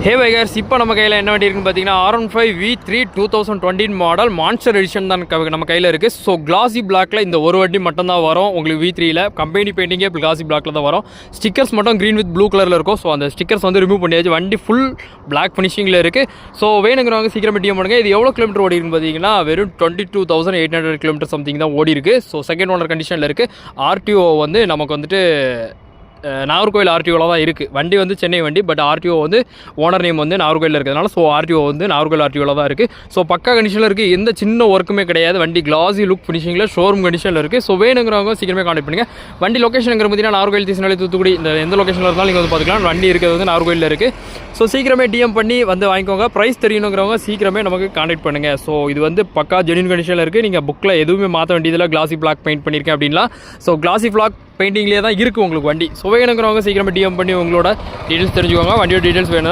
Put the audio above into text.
ஹே வைகர்ஸ், இப்போ நம்ம கையில் என்ன வண்டி இருக்குன்னு பார்த்தீங்கன்னா R15 V3 2020 model monster edition தான் நம்ம கையில் இருக்குது. ஸோ கிளாசி பிளாக்ல இந்த ஒரு வண்டி மட்டும் தான் வரும் உங்களுக்கு V3ல. கம்பெனி பெயிண்டிங்கே கிளாசி பிளாக்ல தான் வரும். ஸ்டிக்கர்ஸ் மட்டும் க்ரீன் வித் ப்ளூ கலரில் இருக்கும். ஸோ அந்த ஸ்டிக்கர்ஸ் வந்து ரிமூவ் பண்ணியாச்சு. வண்டி ஃபுல் பிளாக் ஃபினிஷிங்கில் இருக்குது. ஸோ வேணுங்கிறவங்க சீக்கிரம் டிஎம் பண்ணுங்க. இது எவ்வளோ கிலோமீட்டர் ஓடி இருக்குன்னு பார்த்தீங்கன்னா வெறும் 22,800 கிலோமீட்டர் சம்திங் தான் ஓடி இருக்குது. ஸோ செகண்ட் ஓனர் கண்டிஷனில் இருக்குது. ஆர்டிஓ வந்து நமக்கு வந்துட்டு நாகர்கோவில் ஆர்டிஓவில் தான் இருக்குது. வண்டி வந்து சென்னை வண்டி, பட் ஆர்டிஓ வந்து ஓனர் நேம் வந்து நாகர்கோவிலில் இருக்கிறதுனால ஸோ ஆர்டிஓ வந்து நாகர்கோவில் ஆர்டிஓவில் தான் இருக்குது. ஸோ பக்கா கண்டிஷனில் இருக்குது. எந்த சின்ன ஒர்க்குமே கிடையாது. வண்டி கிளாசி லுக் ஃபினிஷிங்கில் ஷோரூம் கண்டிஷனில் இருக்குது. ஸோ வேணுங்கிறவங்க சீக்கிரமே கான்டெக்ட் பண்ணுங்கள். வண்டி லொக்கேஷனுங்கிற பார்த்தீங்கன்னா நாகர்கோவில், தீசனாலி, தூத்துக்குடி, இந்த எந்த லொக்கேஷனில் இருந்தாலும் நீங்கள் வந்து பார்த்துக்கலாம். வண்டி இருக்கிறது வந்து நாகர்கோவிலில் இருக்குது. ஸோ சீக்கிரமே டிஎம் பண்ணி வந்து வாங்கிக்கோங்க. ப்ரைஸ் தெரியணுங்கிறவங்க சீக்கிரமே நமக்கு கான்டெக்ட் பண்ணுங்கள். ஸோ இது வந்து பக்கா ஜென்யூன் கண்டிஷனில் இருக்குது. நீங்கள் புக்கில் எதுவுமே மாற்ற வேண்டியதில் கிளாசி பிளாக் பெயிண்ட் பண்ணியிருக்கேன் அப்படின்னா ஸோ கிளாசி பிளாக் பெயிண்டிங்லேயே தான் இருக்குது உங்களுக்கு வண்டி. ஸோ வேணுங்கிறவங்க சீக்கிரமாக டிஎம் பண்ணி உங்களோட டீட்டெயில்ஸ் தெரிஞ்சுக்கோங்க. வண்டியோட டீட்டெயில்ஸ் வேணும்